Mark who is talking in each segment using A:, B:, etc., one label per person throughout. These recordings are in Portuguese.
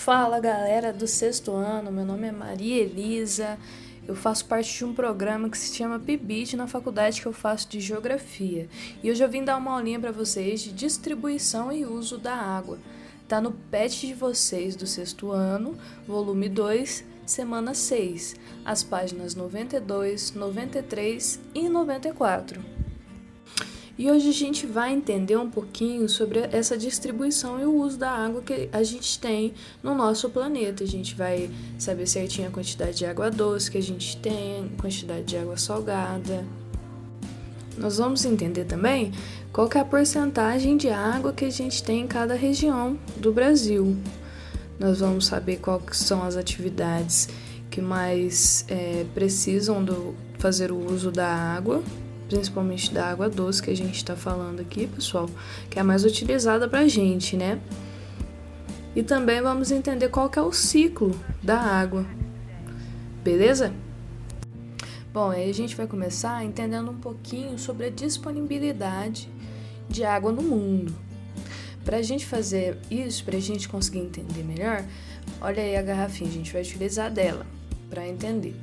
A: Fala galera do sexto ano, meu nome é Maria Elisa, eu faço parte de um programa que se chama PIBIT na faculdade que eu faço de Geografia. E hoje eu vim dar uma aulinha para vocês de distribuição e uso da água. Tá no PET de vocês do sexto ano, volume 2, semana 6, as páginas 92, 93 e 94. E hoje a gente vai entender um pouquinho sobre essa distribuição e o uso da água que a gente tem no nosso planeta. A gente vai saber certinho a quantidade de água doce que a gente tem, a quantidade de água salgada. Nós vamos entender também qual que é a porcentagem de água que a gente tem em cada região do Brasil. Nós vamos saber quais são as atividades que mais precisam fazer o uso da água, principalmente da água doce que a gente está falando aqui, pessoal, que é a mais utilizada pra gente, né? E também vamos entender qual que é o ciclo da água, beleza? Bom, aí a gente vai começar entendendo um pouquinho sobre a disponibilidade de água no mundo. Pra gente fazer isso, pra gente conseguir entender melhor, olha aí a garrafinha, a gente vai utilizar dela para entender.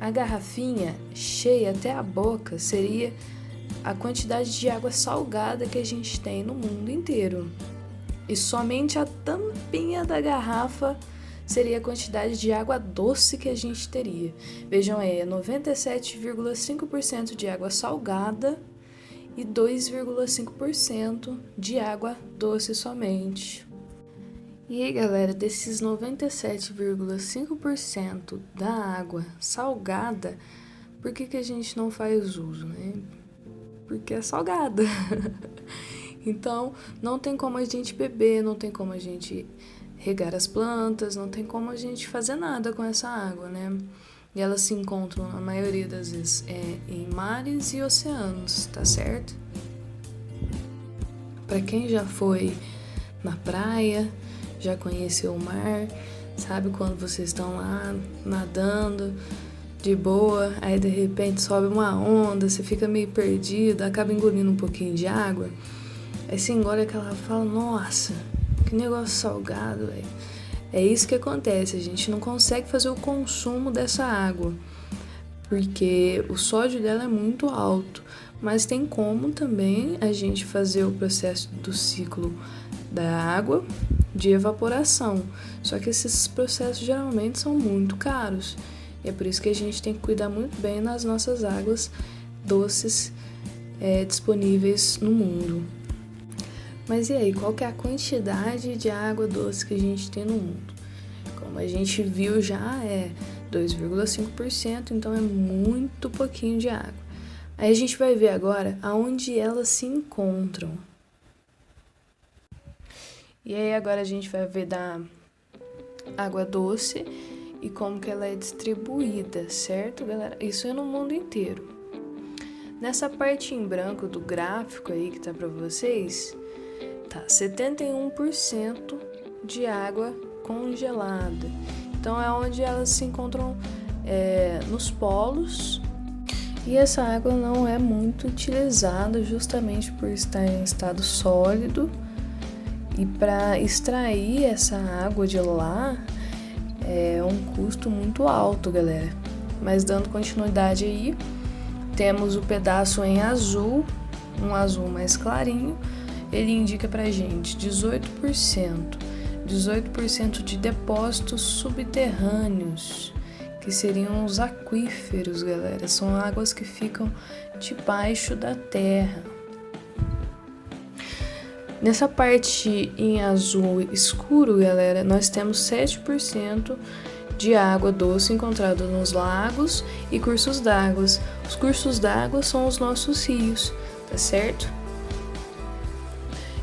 A: A garrafinha cheia até a boca seria a quantidade de água salgada que a gente tem no mundo inteiro. E somente a tampinha da garrafa seria a quantidade de água doce que a gente teria. Vejam aí, é 97,5% de água salgada e 2,5% de água doce somente. E aí, galera, desses 97,5% da água salgada, por que a gente não faz uso, né? Porque é salgada. Então, não tem como a gente beber, não tem como a gente regar as plantas, não tem como a gente fazer nada com essa água, né? E elas se encontram, na maioria das vezes, em mares e oceanos, tá certo? Para quem já foi na praia, já conheceu o mar, sabe quando vocês estão lá nadando de boa, aí de repente sobe uma onda, você fica meio perdido, acaba engolindo um pouquinho de água, aí você engole aquela fala, nossa, que negócio salgado, velho. É isso que acontece, a gente não consegue fazer o consumo dessa água, porque o sódio dela é muito alto, mas tem como também a gente fazer o processo do ciclo da água de evaporação, só que esses processos geralmente são muito caros, e é por isso que a gente tem que cuidar muito bem nas nossas águas doces disponíveis no mundo. Mas e aí, qual que é a quantidade de água doce que a gente tem no mundo? Como a gente viu já, é 2,5%, então é muito pouquinho de água. Aí a gente vai ver agora aonde elas se encontram. E aí agora a gente vai ver da água doce e como que ela é distribuída, certo, galera? Isso é no mundo inteiro. Nessa parte em branco do gráfico aí que tá pra vocês, tá 71% de água congelada. Então é onde elas se encontram nos polos. E essa água não é muito utilizada justamente por estar em estado sólido. E para extrair essa água de lá é um custo muito alto, galera. Mas dando continuidade aí, temos o pedaço em azul, um azul mais clarinho. Ele indica pra gente 18% de depósitos subterrâneos, que seriam os aquíferos, galera. São águas que ficam debaixo da terra. Nessa parte em azul escuro, galera, nós temos 7% de água doce encontrada nos lagos e cursos d'água. Os cursos d'água são os nossos rios, tá certo?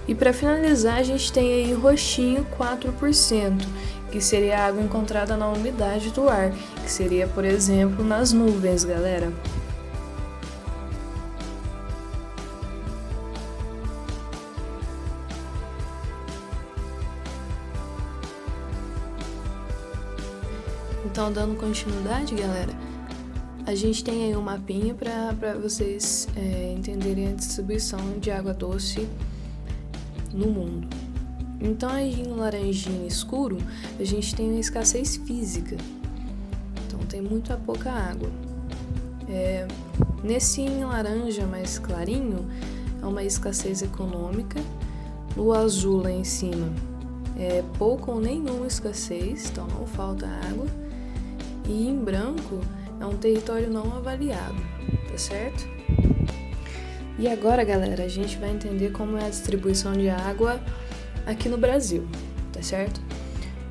A: E para finalizar, a gente tem aí roxinho 4%, que seria a água encontrada na umidade do ar, que seria, por exemplo, nas nuvens, galera. Então, dando continuidade, galera, a gente tem aí um mapinha para vocês entenderem a distribuição de água doce no mundo. Então, aí em laranjinha escuro, a gente tem uma escassez física. Então, tem muito pouca água. Nesse em laranja mais clarinho, é uma escassez econômica. No azul lá em cima, é pouco ou nenhuma escassez, então não falta água. E em branco, é um território não avaliado, tá certo? E agora, galera, a gente vai entender como é a distribuição de água aqui no Brasil, tá certo?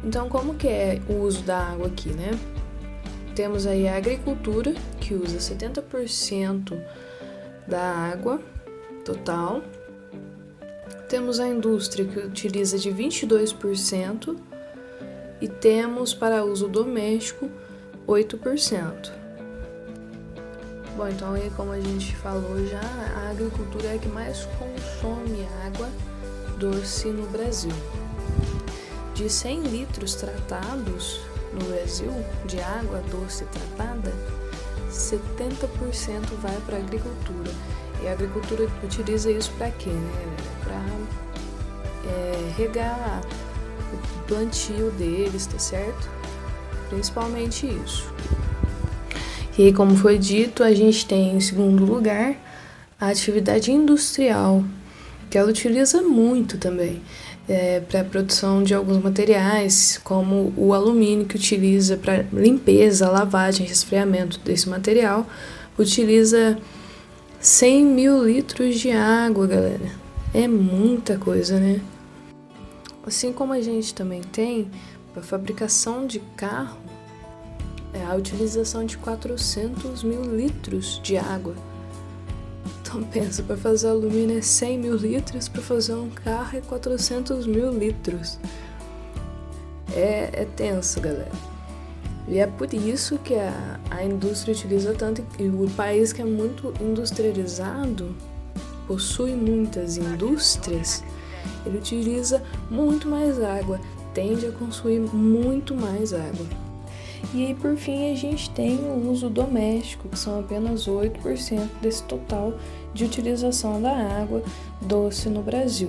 A: Então, como que é o uso da água aqui, né? Temos aí a agricultura, que usa 70% da água total. Temos a indústria, que utiliza de 22%. E temos para uso doméstico 8%. Bom, então aí como a gente falou já, a agricultura é a que mais consome água doce no Brasil. De 100 litros tratados no Brasil de água doce tratada, 70% vai para a agricultura. E a agricultura utiliza isso para quê, né? Para regar o plantio deles, tá certo? Principalmente isso. E aí, como foi dito, a gente tem em segundo lugar a atividade industrial, que ela utiliza muito também para a produção de alguns materiais, como o alumínio, que utiliza para limpeza, lavagem, resfriamento desse material, utiliza 100 mil litros de água, galera. É muita coisa, né? Assim como a gente também tem para fabricação de carro, a utilização de 400 mil litros de água. Então pensa, para fazer alumínio é 100 mil litros, para fazer um carro é 400 mil litros. É tenso, galera. E é por isso que a indústria utiliza tanto, e o país que é muito industrializado, possui muitas indústrias, ele utiliza muito mais água, tende a consumir muito mais água. E aí, por fim, a gente tem o uso doméstico, que são apenas 8% desse total de utilização da água doce no Brasil,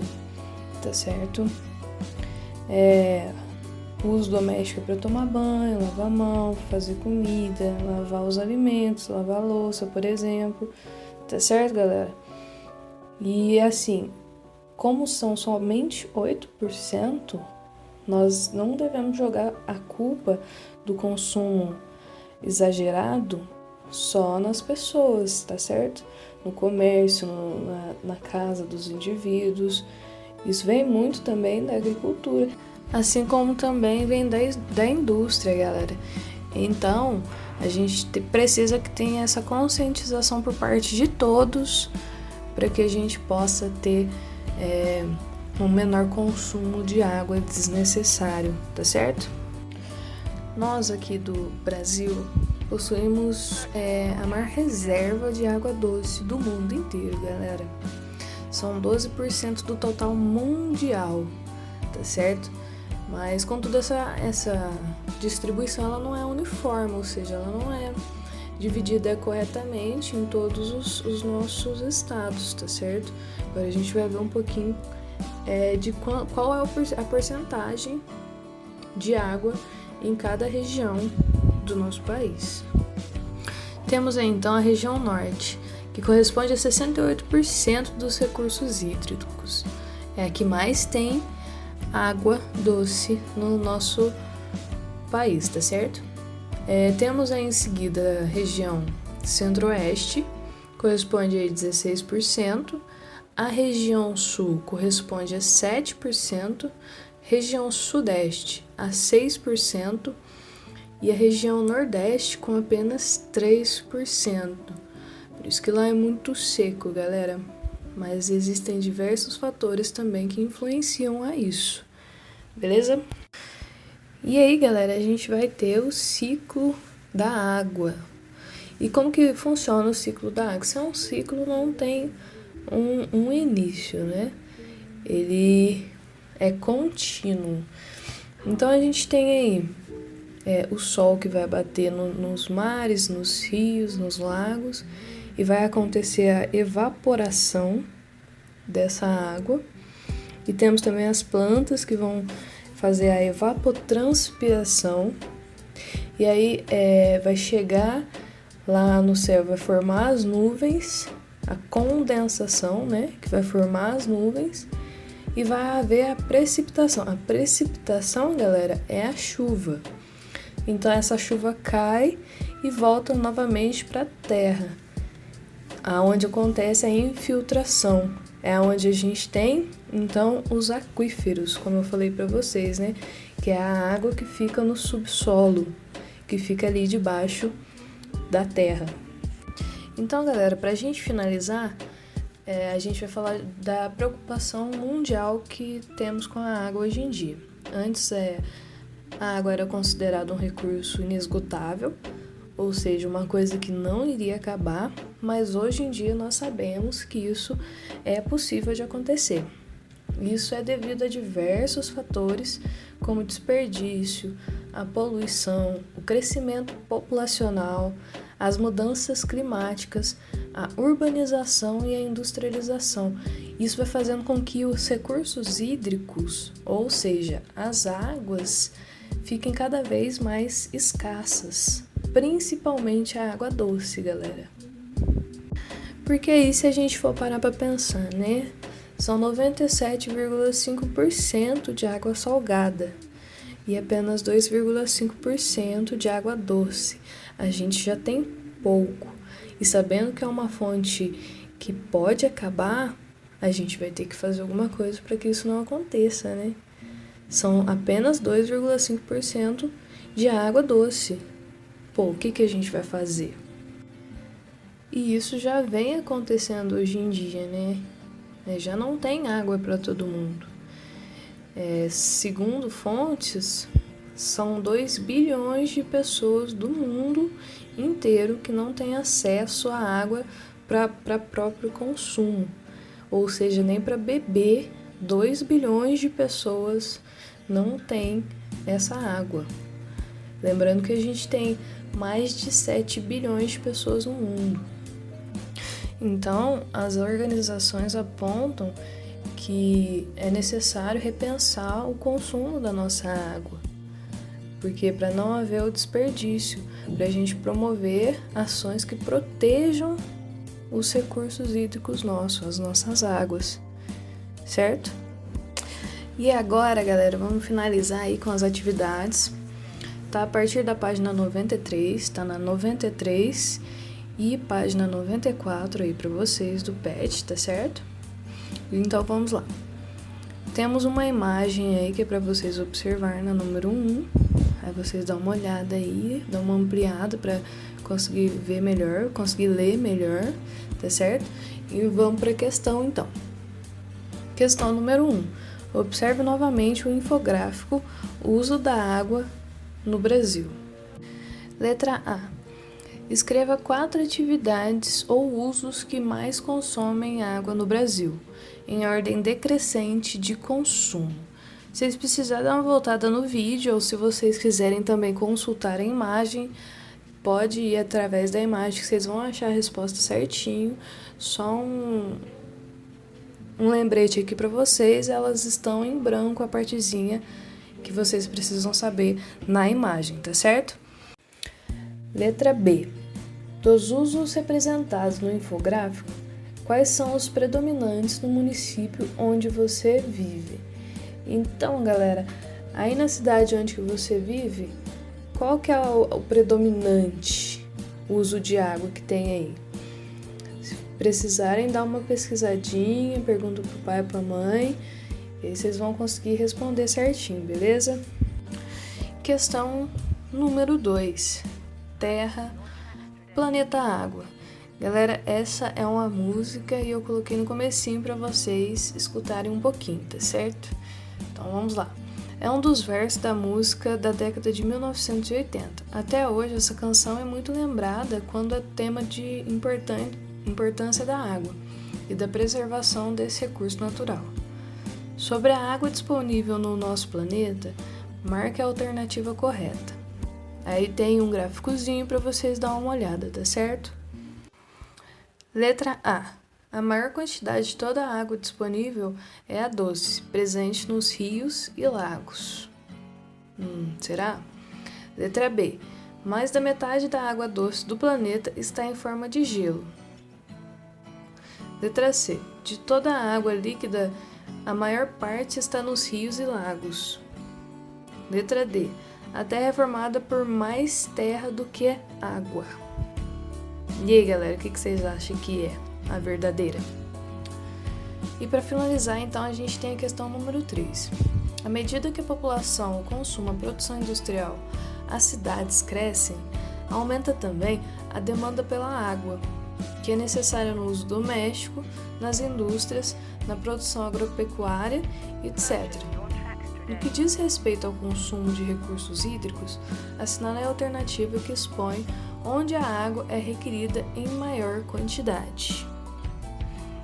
A: tá certo? O uso doméstico é para tomar banho, lavar a mão, fazer comida, lavar os alimentos, lavar a louça, por exemplo, tá certo, galera? E assim, como são somente 8%, nós não devemos jogar a culpa do consumo exagerado só nas pessoas, tá certo? No comércio, na casa dos indivíduos. Isso vem muito também da agricultura, assim como também vem da indústria, galera. Então, a gente precisa que tenha essa conscientização por parte de todos para que a gente possa ter um menor consumo de água desnecessário, tá certo? Nós aqui do Brasil possuímos a maior reserva de água doce do mundo inteiro, galera. São 12% do total mundial, tá certo? Mas contudo, essa distribuição ela não é uniforme, ou seja, ela não é dividida corretamente em todos os nossos estados, tá certo? Agora a gente vai ver um pouquinho de qual é a porcentagem de água em cada região do nosso país. Temos aí então a região norte, que corresponde a 68% dos recursos hídricos. É a que mais tem água doce no nosso país, tá certo? Temos aí em seguida a região centro-oeste, corresponde a 16%, a região sul corresponde a 7%, região sudeste a 6% e a região nordeste com apenas 3%. Por isso que lá é muito seco, galera. Mas existem diversos fatores também que influenciam a isso, beleza? E aí, galera, a gente vai ter o ciclo da água. E como que funciona o ciclo da água? Se é um ciclo, não tem um início, né? Ele é contínuo. Então a gente tem aí o sol que vai bater nos mares, nos rios, nos lagos, e vai acontecer a evaporação dessa água. E temos também as plantas que vão fazer a evapotranspiração. E aí vai chegar lá no céu, vai formar as nuvens, a condensação, né? Que vai formar as nuvens. E vai haver a precipitação. A precipitação, galera, é a chuva. Então essa chuva cai e volta novamente para a terra, aonde acontece a infiltração. É onde a gente tem, então, os aquíferos, como eu falei para vocês, né? Que é a água que fica no subsolo, que fica ali debaixo da terra. Então, galera, para a gente finalizar, a gente vai falar da preocupação mundial que temos com a água hoje em dia. Antes, a água era considerada um recurso inesgotável, ou seja, uma coisa que não iria acabar, mas hoje em dia nós sabemos que isso é possível de acontecer. Isso é devido a diversos fatores, como desperdício, a poluição, o crescimento populacional, as mudanças climáticas, a urbanização e a industrialização. Isso vai fazendo com que os recursos hídricos, ou seja, as águas, fiquem cada vez mais escassas, principalmente a água doce, galera. Porque aí, se a gente for parar para pensar, né? São 97,5% de água salgada e apenas 2,5% de água doce. A gente já tem pouco. E sabendo que é uma fonte que pode acabar, a gente vai ter que fazer alguma coisa para que isso não aconteça, né? São apenas 2,5% de água doce. Pô, o que a gente vai fazer? E isso já vem acontecendo hoje em dia, né? Já não tem água para todo mundo. Segundo fontes, são 2 bilhões de pessoas do mundo inteiro que não têm acesso à água para próprio consumo. Ou seja, nem para beber, 2 bilhões de pessoas não têm essa água. Lembrando que a gente tem mais de 7 bilhões de pessoas no mundo. Então, as organizações apontam que é necessário repensar o consumo da nossa água, porque para não haver o desperdício, para a gente promover ações que protejam os recursos hídricos nossos, as nossas águas, certo? E agora, galera, vamos finalizar aí com as atividades. Tá a partir da página 93, tá na 93 e página 94 aí para vocês do PET, tá certo? Então vamos lá. Temos uma imagem aí que é para vocês observar na número 1. Aí vocês dão uma olhada aí, dão uma ampliada para conseguir ver melhor, conseguir ler melhor, tá certo? E vamos para a questão então. Questão número 1. Observe novamente o infográfico Uso da água no Brasil. Letra A. Escreva 4 atividades ou usos que mais consomem água no Brasil, em ordem decrescente de consumo. Se vocês precisarem dar uma voltada no vídeo, ou se vocês quiserem também consultar a imagem, pode ir através da imagem que vocês vão achar a resposta certinho. Só um lembrete aqui para vocês, elas estão em branco a partezinha que vocês precisam saber na imagem, tá certo? Letra B. Dos usos representados no infográfico, quais são os predominantes no município onde você vive? Então, galera, aí na cidade onde você vive, qual que é o predominante uso de água que tem aí? Se precisarem, dá uma pesquisadinha, pergunta pro pai e pra mãe, e aí vocês vão conseguir responder certinho, beleza? Questão número 2. Terra, planeta água. Galera, essa é uma música e eu coloquei no comecinho para vocês escutarem um pouquinho, tá certo? Então vamos lá. É um dos versos da música da década de 1980. Até hoje essa canção é muito lembrada quando é tema de importância da água e da preservação desse recurso natural. Sobre a água disponível no nosso planeta, marque a alternativa correta. Aí tem um gráficozinho para vocês dar uma olhada, tá certo? Letra A. A maior quantidade de toda a água disponível é a doce, presente nos rios e lagos. Será? Letra B. Mais da metade da água doce do planeta está em forma de gelo. Letra C. De toda a água líquida, a maior parte está nos rios e lagos. Letra D. A Terra é formada por mais terra do que água. E aí, galera, o que vocês acham que é a verdadeira? E para finalizar, então, a gente tem a questão número 3. À medida que a população, o consumo, a produção industrial, as cidades crescem, aumenta também a demanda pela água, que é necessária no uso doméstico, nas indústrias, na produção agropecuária, etc. No que diz respeito ao consumo de recursos hídricos, assinala a alternativa que expõe onde a água é requerida em maior quantidade.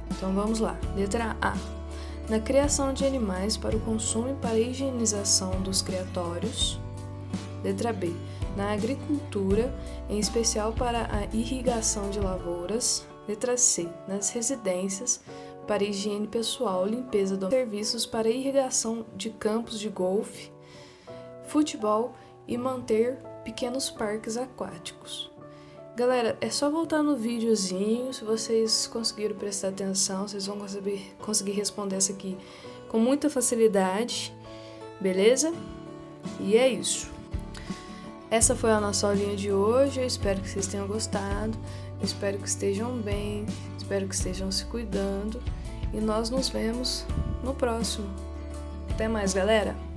A: Então vamos lá. Letra A. Na criação de animais para o consumo e para a higienização dos criatórios. Letra B. Na agricultura, em especial para a irrigação de lavouras. Letra C. Nas residências, para higiene pessoal, limpeza dos serviços para irrigação de campos de golfe, futebol e manter pequenos parques aquáticos. Galera, é só voltar no videozinho, se vocês conseguiram prestar atenção, vocês vão conseguir responder essa aqui com muita facilidade, beleza? E é isso. Essa foi a nossa aulinha de hoje, eu espero que vocês tenham gostado, eu espero que estejam bem, espero que estejam se cuidando e nós nos vemos no próximo. Até mais, galera!